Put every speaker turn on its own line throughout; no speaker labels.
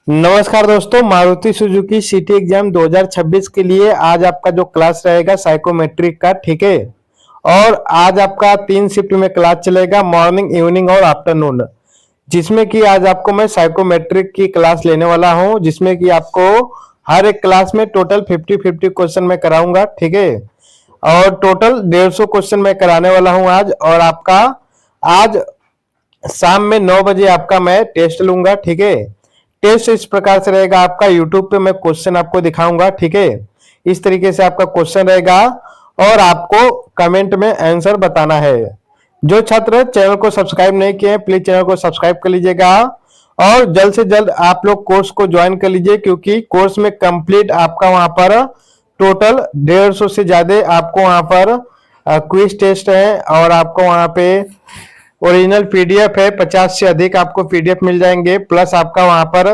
नमस्कार दोस्तों, Maruti Suzuki city exam 2026 के लिए आज आपका जो क्लास रहेगा साइकोमेट्रिक का, ठीक है। और आज आपका 3 शिफ्ट में क्लास चलेगा, मॉर्निंग, इवनिंग और आफ्टरनून। जिसमें कि आज आपको मैं साइकोमेट्रिक की क्लास लेने वाला हूं, जिसमें कि आपको हर एक क्लास में टोटल 50-50 क्वेश्चन मैं कराऊंगा, ठीक है। और टोटल 150 क्वेश्चन मैं कराने वाला हूं आज। और आपका आज शाम में 9 बजे आपका मैं टेस्ट लूंगा, ठीक है। टेस्ट इस प्रकार से रहेगा, आपका यूट्यूब पे मैं क्वेश्चन आपको दिखाऊंगा, ठीक है। इस तरीके से आपका क्वेश्चन रहेगा और आपको कमेंट में आंसर बताना है। जो छात्र चैनल को सब्सक्राइब नहीं किए हैं, प्लीज चैनल को सब्सक्राइब कर लीजिएगा और जल्द से जल्द आप लोग कोर्स को ज्वाइन कर लीजिए, क्योंकि कोर्स में कंप्लीट आपका वहां पर टोटल 150 से ज्यादा आपको वहां पर क्विज टेस्ट है। और आपको वहां पे ओरिजिनल पीडीएफ है, 50 से अधिक आपको पीडीएफ मिल जाएंगे। प्लस आपका वहां पर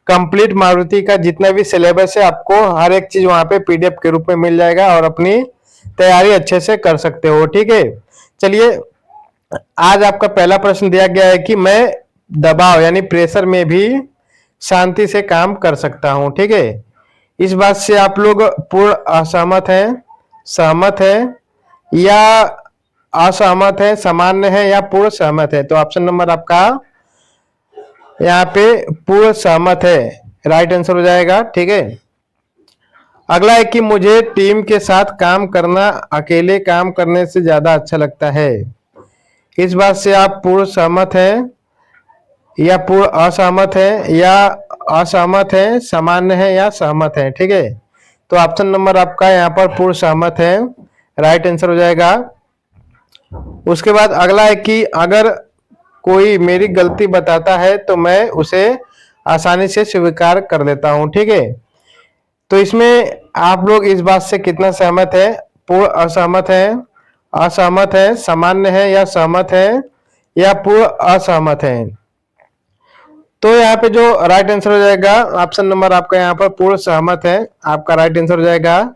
कंप्लीट मारुति का जितना भी सिलेबस है, आपको हर एक चीज वहां पे पीडीएफ के रूप में मिल जाएगा और अपनी तैयारी अच्छे से कर सकते हो, ठीक है। चलिए, आज आपका पहला प्रश्न दिया गया है कि मैं दबाव यानी प्रेशर में भी शांति से काम कर सकता हूं, ठीक है। इस बात से आप लोग पूर्ण असहमत हैं, सहमत हैं या असहमत है, सामान्य है या पूर्ण सहमत है? तो ऑप्शन नंबर आपका यहाँ पे पूर्ण सहमत है, राइट आंसर हो जाएगा, ठीक है। अगला है कि मुझे टीम के साथ काम करना अकेले काम करने से ज्यादा अच्छा लगता है। इस बात से आप पूर्ण सहमत है या पूर्ण असहमत है या असहमत है, सामान्य है या सहमत है, ठीक है। तो ऑप्शन नंबर आपका यहाँ पर पूर्ण सहमत है, राइट आंसर हो जाएगा। उसके बाद अगला है कि अगर कोई मेरी गलती बताता है तो मैं उसे आसानी से स्वीकार कर लेता हूं, ठीक है। तो इसमें आप लोग इस बात से कितना सहमत है? पूर्ण असहमत है, असहमत है, सामान्य है या सहमत है या पूर्ण असहमत है? तो यहाँ पे जो राइट आंसर हो जाएगा ऑप्शन नंबर आपका यहाँ पर पूर्ण सहमत है, आपका राइट आंसर हो जाएगा।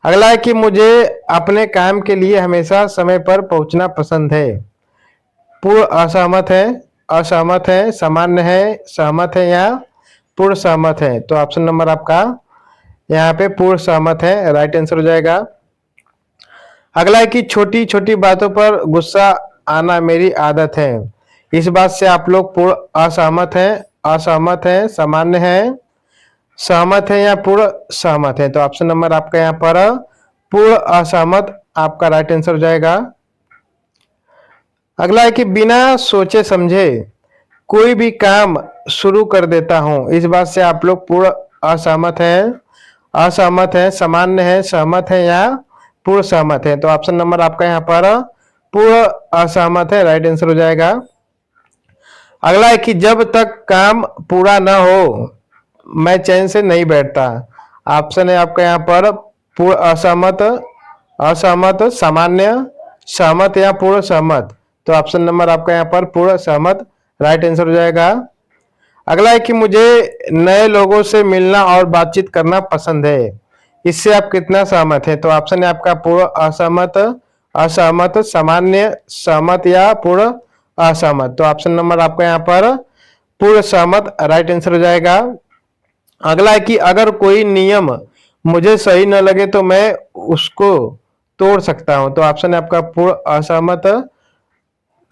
अगला है कि मुझे अपने काम के लिए हमेशा समय पर पहुंचना पसंद है। पूर्ण असहमत है, असहमत है, सामान्य है, सहमत है या पूर्ण सहमत है? तो ऑप्शन नंबर आपका यहाँ पे पूर्ण सहमत है, राइट आंसर हो जाएगा। अगला है कि छोटी छोटी बातों पर गुस्सा आना मेरी आदत है। इस बात से आप लोग पूर्ण असहमत है, असहमत है, सामान्य है, सहमत है या पूर्ण सहमत है? तो ऑप्शन नंबर आपका यहाँ पर पूर्ण असहमत आपका राइट आंसर हो जाएगा। अगला है कि बिना सोचे समझे कोई भी काम शुरू कर देता हूं। इस बात से आप लोग पूर्ण असहमत है, असहमत है, सामान्य है, सहमत है या पूर्ण सहमत है? तो ऑप्शन नंबर आपका यहाँ पर पूर्ण असहमत है, राइट आंसर हो जाएगा। अगला है कि जब तक काम पूरा ना हो मैं चैन से नहीं बैठता। ऑप्शन है आपका यहाँ पर पूर्ण असहमत, असहमत, सामान्य, सहमत या पूर्ण सहमत? तो ऑप्शन नंबर आपका यहाँ पर पूर्ण सहमत, राइट आंसर हो जाएगा। अगला है कि मुझे नए लोगों से मिलना और बातचीत करना पसंद है। इससे आप कितना सहमत है? तो ऑप्शन है आपका पूर्ण असहमत, असहमत, सामान्य, सहमत या पूर्ण असहमत? तो ऑप्शन नंबर आपका यहाँ पर पूर्ण सहमत, राइट आंसर हो जाएगा। अगला है कि अगर कोई नियम मुझे सही न लगे तो मैं उसको तोड़ सकता हूं। तो ऑप्शन है आपका पूर्ण असहमत,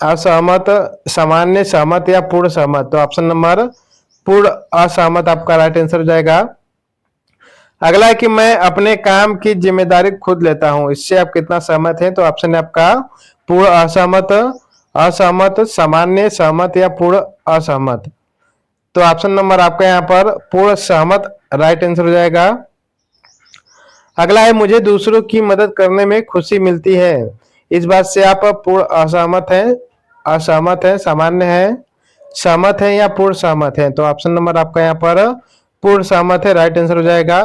असहमत, सामान्य, सहमत या पूर्ण सहमत? तो ऑप्शन नंबर पूर्ण असहमत आपका राइट आंसर हो जाएगा। अगला है कि मैं अपने काम की जिम्मेदारी खुद लेता हूं। इससे आप कितना सहमत है? तो ऑप्शन है आपका पूर्ण असहमत, असहमत, सामान्य, सहमत या पूर्ण असहमत? तो ऑप्शन नंबर आपका यहाँ पर पूर्ण सहमत, राइट आंसर हो जाएगा। अगला है मुझे दूसरों की मदद करने में खुशी मिलती है। इस बात से आप पूर्ण असहमत है, असहमत है, सामान्य है, सहमत है या पूर्ण सहमत है? तो ऑप्शन नंबर आपका यहाँ पर पूर्ण सहमत है, राइट आंसर हो जाएगा।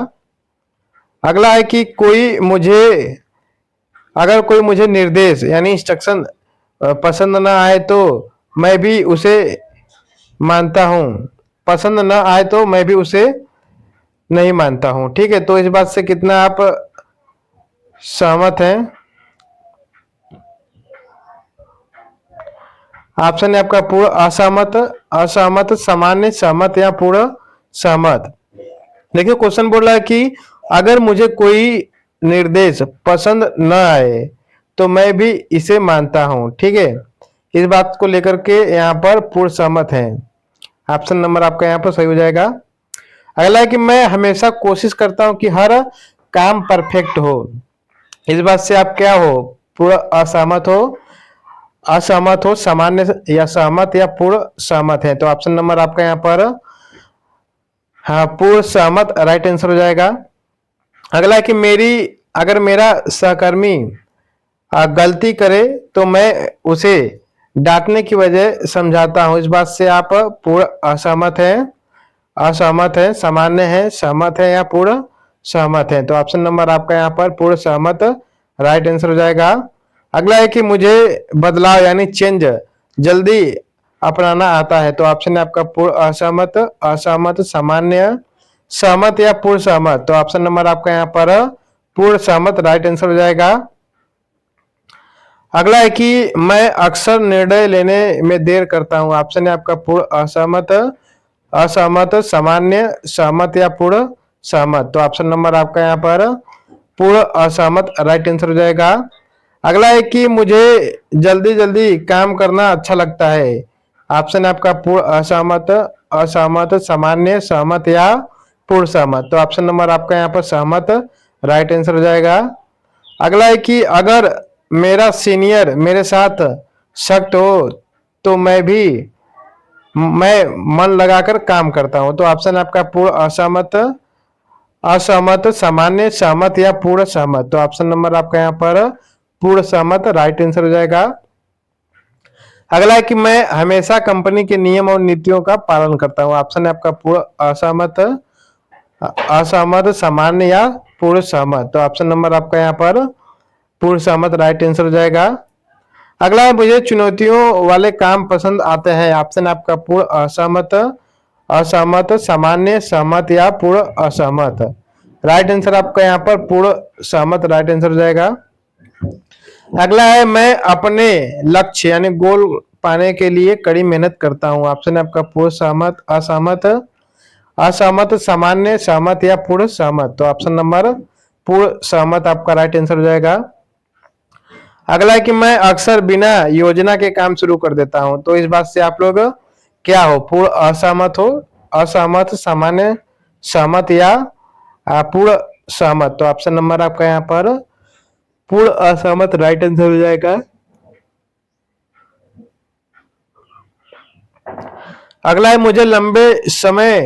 अगला है कि अगर कोई मुझे निर्देश यानी इंस्ट्रक्शन पसंद ना आए तो मैं भी उसे मानता हूं, पसंद ना आए तो मैं भी उसे नहीं मानता हूं, ठीक है। तो इस बात से कितना आप सहमत हैं? ऑप्शन है आपका पूर्ण असहमत, असहमत, सामान्य, सहमत या पूर्ण सहमत। देखिए क्वेश्चन बोल रहा है कि अगर मुझे कोई निर्देश पसंद न आए तो मैं भी इसे मानता हूं, ठीक है। इस बात को लेकर के यहाँ पर पूर्ण सहमत है। ऑप्शन नंबर आपका यहाँ पर सही हो जाएगा। अगला है कि मैं हमेशा कोशिश करता हूं कि हर काम परफेक्ट हो। इस बात से आप क्या हो, पूर्ण असहमत हो, असहमत हो, सामान्य या सहमत या पूर्ण सहमत है। तो ऑप्शन नंबर आपका यहाँ पर हाँ पूर्ण सहमत राइट आंसर हो जाएगा। अगला है कि अगर मेरा सहकर्मी गलती करे तो मैं उसे डांटने की वजह समझाता हूं। इस बात से आप पूर्ण असहमत है, असहमत है, सामान्य है, सहमत है या पूर्ण सहमत है। तो ऑप्शन नंबर आपका यहाँ पर पूर्ण सहमत राइट आंसर हो जाएगा। अगला है कि मुझे बदलाव यानी चेंज जल्दी अपनाना आता है। तो ऑप्शन है आपका पूर्ण असहमत, असहमत, सामान्य, सहमत या पूर्ण सहमत। तो ऑप्शन नंबर आपका यहाँ पर पूर्ण सहमत राइट आंसर हो जाएगा। अगला है कि मैं अक्सर निर्णय लेने में देर करता हूं। ऑप्शन है आपका पूर्ण असहमत, असहमत, सामान्य, सहमत या पूर्ण सहमत। तो ऑप्शन नंबर आपका यहाँ पर पूर्ण असहमत राइट आंसर हो जाएगा। अगला है कि मुझे जल्दी जल्दी काम करना अच्छा लगता है। ऑप्शन है आपका पूर्ण असहमत, असहमत, सामान्य, सहमत या पूर्ण सहमत। तो ऑप्शन नंबर आपका यहाँ पर सहमत राइट आंसर हो जाएगा। अगला है कि अगर मेरा सीनियर मेरे साथ सख्त हो तो मैं मन लगाकर काम करता हूं। तो ऑप्शन आपका पूर्ण असहमत, असहमत, सामान्य, सहमत या पूर्ण सहमत। तो ऑप्शन नंबर आपका यहाँ पर पूर्ण सहमत राइट आंसर हो जाएगा। अगला है कि मैं हमेशा कंपनी के नियम और नीतियों का पालन करता हूं। ऑप्शन है आपका पूर्ण असहमत, असहमत, सामान्य या पूर्ण सहमत। तो ऑप्शन नंबर आपका यहाँ पर पूर्ण सहमत राइट आंसर हो जाएगा। अगला है मुझे चुनौतियों वाले काम पसंद आते हैं। ऑप्शन आपका पूर्ण असहमत, असहमत, सामान्य, सहमत या पूर्ण असहमत। राइट आंसर आपका यहाँ पर पूर्ण सहमत राइट आंसर हो जाएगा। अगला है मैं अपने लक्ष्य यानी गोल पाने के लिए कड़ी मेहनत करता हूँ। ऑप्शन है आपका पूर्ण सहमत, असहमत, असहमत, सामान्य, सहमत या पूर्ण सहमत। तो ऑप्शन नंबर पूर्ण सहमत आपका राइट आंसर हो जाएगा। अगला है कि मैं अक्सर बिना योजना के काम शुरू कर देता हूं। तो इस बात से आप लोग क्या हो, पूर्ण असहमत हो, असहमत, सामान्य, सहमत या पूर्ण सहमत। तो ऑप्शन नंबर आपका यहाँ पर पूर्ण असहमत राइट आंसर हो जाएगा। अगला है मुझे लंबे समय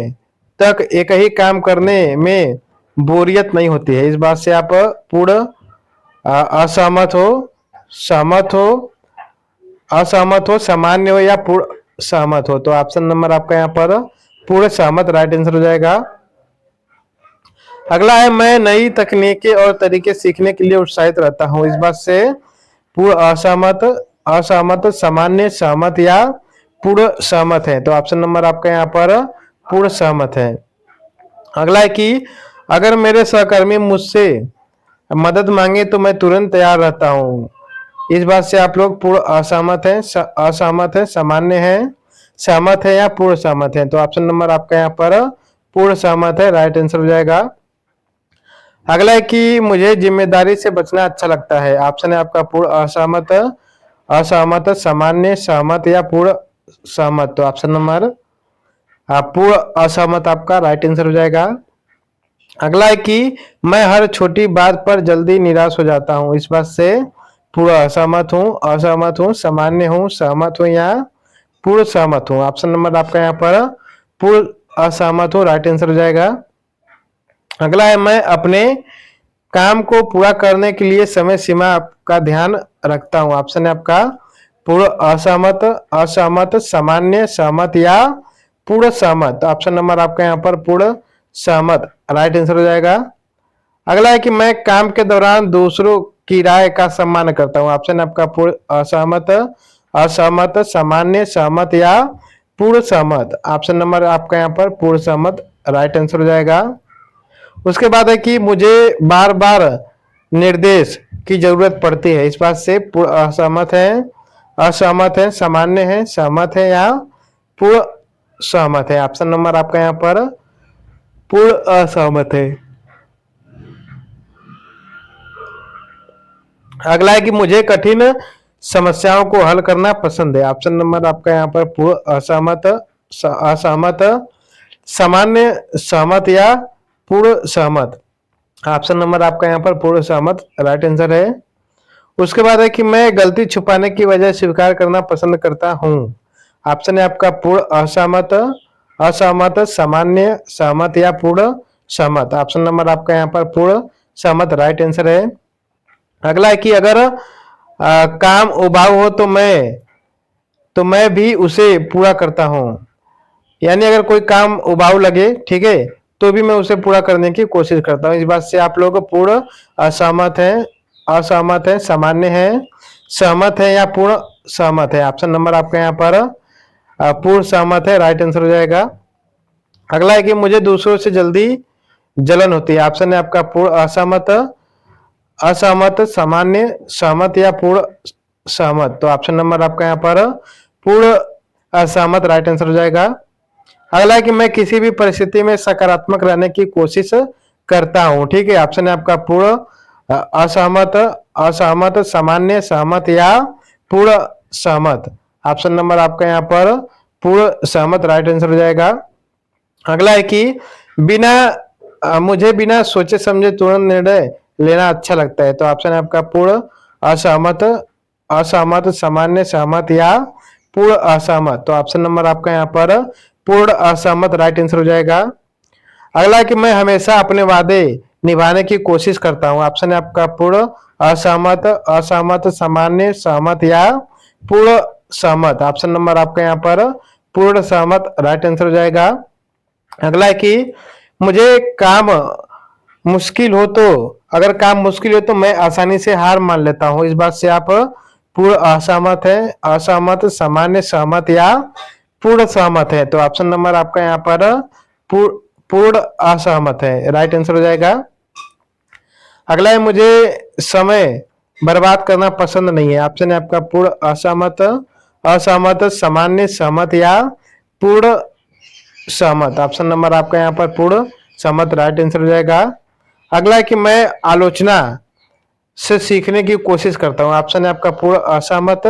तक एक ही काम करने में बोरियत नहीं होती है। इस बात से आप पूर्ण असहमत हो, सहमत हो, असहमत हो, सामान्य हो या पूर्ण सहमत हो। तो ऑप्शन नंबर आपका यहाँ पर पूर्ण सहमत राइट आंसर हो जाएगा। अगला है मैं नई तकनीकें और तरीके सीखने के लिए उत्साहित रहता हूं। इस बात से पूर्ण असहमत, असहमत, सामान्य, सहमत या पूर्ण सहमत है। तो ऑप्शन नंबर आपका यहाँ पर पूर्ण सहमत है। अगला है कि अगर मेरे सहकर्मी मुझसे मदद मांगे तो मैं तुरंत तैयार रहता हूँ। इस बात से आप लोग पूर्ण असहमत है, असहमत है, सामान्य है, सहमत है या पूर्ण सहमत है। तो ऑप्शन नंबर आपका यहाँ पर पूर्ण सहमत है राइट आंसर हो जाएगा। अगला है कि मुझे जिम्मेदारी से बचना अच्छा लगता है। ऑप्शन है आपका पूर्ण असहमत, असहमत, सामान्य, सहमत या पूर्ण सहमत। तो ऑप्शन नंबर पूर्ण असहमत आपका राइट आंसर हो जाएगा। अगला है कि मैं हर छोटी बात पर जल्दी निराश हो जाता हूँ। इस बात से पूर्ण असहमत हूँ, असहमत हूँ, सामान्य हूँ, सहमत हूँ या पूर्ण सहमत हूँ। ऑप्शन नंबर आपका यहाँ पर पूर्ण असहमत हूँ राइट आंसर हो जाएगा। अगला है मैं अपने काम को पूरा करने के लिए समय सीमा का ध्यान रखता हूँ। ऑप्शन है आपका पूर्ण असहमत, असहमत, सामान्य, सहमत या पूर्ण सहमत। ऑप्शन नंबर आपका यहाँ पर पूर्ण सहमत राइट आंसर हो जाएगा। अगला है कि मैं काम के दौरान दूसरों की राय का सम्मान करता हूँ। ऑप्शन आपका पूर्ण असहमत, असहमत, सामान्य, सहमत या पूर्ण सहमत। ऑप्शन नंबर आपका यहाँ पर पूर्ण सहमत राइट आंसर हो जाएगा। उसके बाद है कि मुझे बार बार निर्देश की जरूरत पड़ती है। इस बात से पूर्ण असहमत है, असहमत है, सामान्य है, सहमत है या पूर्ण सहमत है। ऑप्शन नंबर आपका यहाँ पर पूर्ण असहमत है। अगला है कि मुझे कठिन समस्याओं को हल करना पसंद है। ऑप्शन नंबर आपका यहाँ पर पूर्ण असहमत, असहमत, सामान्य, सहमत या पूर्ण सहमत। ऑप्शन नंबर आपका यहाँ पर पूर्ण सहमत राइट आंसर है। उसके बाद है कि मैं गलती छुपाने की वजह स्वीकार करना पसंद करता हूँ। ऑप्शन है आपका पूर्ण असहमत, असहमत, सामान्य, सहमत या पूर्ण सहमत। ऑप्शन नंबर आपका यहाँ पर पूर्ण सहमत राइट आंसर है। अगला है कि अगर काम उबाऊ हो तो मैं भी उसे पूरा करता हूँ। यानी अगर कोई काम उबाऊ लगे, ठीक है, तो भी मैं उसे पूरा करने की कोशिश करता हूँ। इस बात से आप लोग पूर्ण असहमत है, असहमत है, सामान्य है, सहमत है या पूर्ण सहमत है। ऑप्शन नंबर आपका यहाँ पर पूर्ण सहमत है राइट आंसर हो जाएगा। अगला है कि मुझे दूसरों से जल्दी जलन होती है। ऑप्शन है आपका पूर्ण असहमत, असहमत, सामान्य, सहमत या पूर्ण सहमत। तो ऑप्शन नंबर आपका यहाँ पर पूर्ण असहमत राइट आंसर हो जाएगा। अगला है कि मैं किसी भी परिस्थिति में सकारात्मक रहने की कोशिश करता हूं। ठीक है, ऑप्शन है आपका पूर्ण असहमत, असहमत, सामान्य, सहमत या पूर्ण सहमत। ऑप्शन नंबर आपका यहाँ पर पूर्ण सहमत राइट आंसर हो जाएगा। अगला है कि मुझे बिना सोचे समझे तुरंत निर्णय लेना अच्छा लगता है। तो ऑप्शन है आपका पूर्ण असहमत, असहमत, सामान्य, सहमत या पूर्ण असहमत। तो ऑप्शन नंबर आपका यहाँ पर पूर्ण असहमत राइट आंसर हो जाएगा। अगला है कि मैं हमेशा अपने वादे निभाने की कोशिश करता हूँ। ऑप्शन है आपका पूर्ण असहमत, असहमत, सामान्य, सहमत या पूर्ण सहमत। ऑप्शन नंबर आपका यहाँ पर पूर्ण सहमत राइट आंसर हो जाएगा। अगला है कि मुझे काम मुश्किल हो तो अगर काम मुश्किल हो तो मैं आसानी से हार मान लेता हूँ। इस बात से आप पूर्ण असहमत है, असहमत, सामान्य, सहमत या पूर्ण सहमत है। तो ऑप्शन नंबर आपका यहाँ पर पूर्ण असहमत है राइट आंसर हो जाएगा। अगला है मुझे समय बर्बाद करना पसंद नहीं है। ऑप्शन है आपका पूर्ण असहमत, असहमत, सामान्य, सहमत या पूर्ण सहमत। ऑप्शन नंबर आपका यहाँ पर पूर्ण सहमत राइट आंसर हो जाएगा। अगला है कि मैं आलोचना से सीखने की कोशिश करता हूँ। ऑप्शन है आपका पूर्ण असहमत,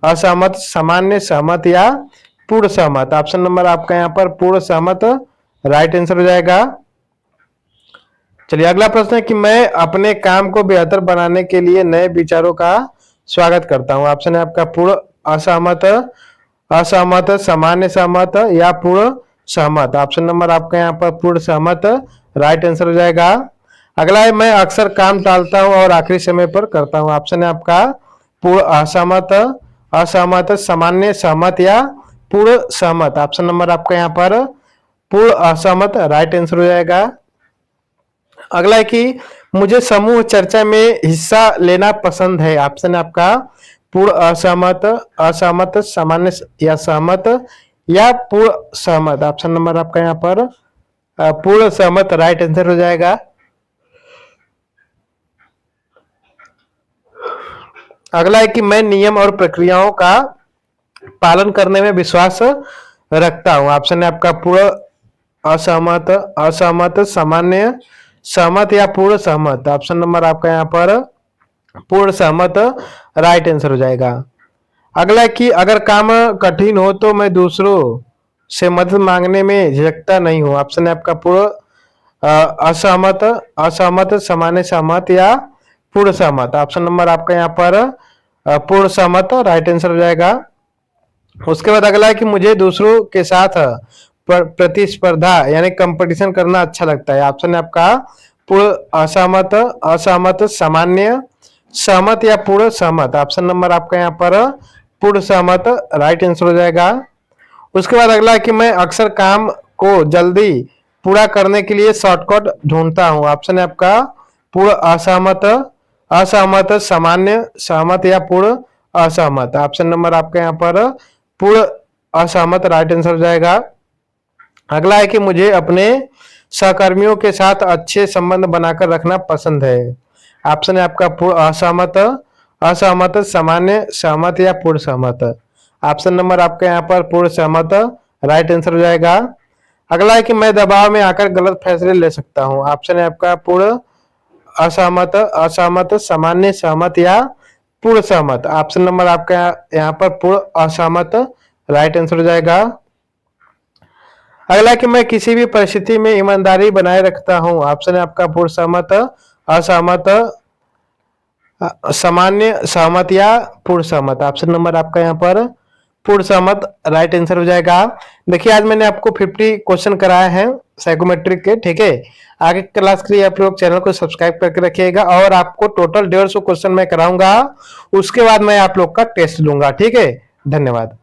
असहमत, सामान्य, सहमत या पूर्ण सहमत। ऑप्शन नंबर आपका यहाँ पर पूर्ण सहमत राइट आंसर हो जाएगा। चलिए अगला प्रश्न है कि मैं अपने काम को बेहतर बनाने के लिए नए विचारों का स्वागत करता हूँ। ऑप्शन है आपका पूर्ण असहमत, असहमत, सामान्य सहमत या पूर्ण सहमत। ऑप्शन नंबर आपका यहाँ पर पूर्ण सहमत राइट आंसर हो जाएगा। अगला है मैं अक्सर काम टालता हूँ और आखिरी समय पर करता हूँ। ऑप्शन है आपका पूर्ण असहमत, असहमत, सामान्य, सहमत या पूर्ण सहमत। ऑप्शन नंबर आपका यहाँ पर पूर्ण असहमत राइट आंसर हो जाएगा। अगला है कि मुझे समूह चर्चा में हिस्सा लेना पसंद है। ऑप्शन है आपका पूर्ण असहमत, असहमत, सामान्य या सहमत या पूर्ण सहमत। ऑप्शन नंबर आपका यहाँ पर पूर्ण सहमत राइट आंसर हो जाएगा। अगला है कि मैं नियम और प्रक्रियाओं का पालन करने में विश्वास रखता हूं। ऑप्शन है आपका पूर्ण असहमत, असहमत, सामान्य, सहमत या पूर्ण सहमत। ऑप्शन नंबर आपका यहाँ पर पूर्ण सहमत राइट आंसर हो जाएगा। अगला है कि अगर काम कठिन हो तो मैं दूसरों से मदद मांगने में झिझकता नहीं हूँ। ऑप्शन है आपका पूर्ण असहमत, असहमत, सामान्य, सहमत या पूर्ण सहमत। ऑप्शन नंबर आपका यहाँ पर पूर्ण सहमत राइट आंसर हो जाएगा। उसके बाद अगला है कि मुझे दूसरों के साथ प्रतिस्पर्धा यानी कंपटीशन करना अच्छा लगता है। ऑप्शन है आपका पूर्ण असहमत, असहमत, सामान्य, सहमत या पूर्ण सहमत। ऑप्शन नंबर आपका यहाँ पर पूर्ण सहमत राइट आंसर हो जाएगा। उसके बाद अगला है कि मैं अक्सर काम को जल्दी पूरा करने के लिए शॉर्टकट ढूंढता हूँ। ऑप्शन है आपका पूर्ण असहमत, असहमत, सामान्य, सहमत या पूर्ण असहमत। ऑप्शन नंबर आपका यहाँ पर पूर्ण असहमत राइट आंसर हो जाएगा। अगला है कि मुझे अपने सहकर्मियों के साथ अच्छे संबंध बनाकर रखना पसंद है। ऑप्शन है आपका पूर्ण असहमत, असहमत, सामान्य, सहमत या पूर्ण सहमत। ऑप्शन नंबर आपका यहाँ पर पूर्ण सहमत राइट आंसर हो जाएगा। अगला है कि मैं दबाव में आकर गलत फैसले ले सकता हूँ। ऑप्शन है आपका पूर्ण असहमत, असहमत, सामान्य, सहमत या पूर्ण सहमत। ऑप्शन नंबर आपका यहाँ पर पूर्ण असहमत राइट आंसर हो जाएगा। अगला कि मैं किसी भी परिस्थिति में ईमानदारी बनाए रखता हूं। ऑप्शन है आपका पूर्ण सहमत, असहमत, सामान्य, सहमत या पूर्ण सहमत। ऑप्शन नंबर आपका यहाँ पर पूर्ण सहमत राइट आंसर हो जाएगा। देखिए आज मैंने आपको 50 क्वेश्चन कराए हैं साइकोमेट्रिक के, ठीक है। आगे क्लास के लिए आप लोग चैनल को सब्सक्राइब करके रखिएगा और आपको टोटल 150 क्वेश्चन मैं कराऊंगा, उसके बाद मैं आप लोग का टेस्ट लूंगा, ठीक है। धन्यवाद।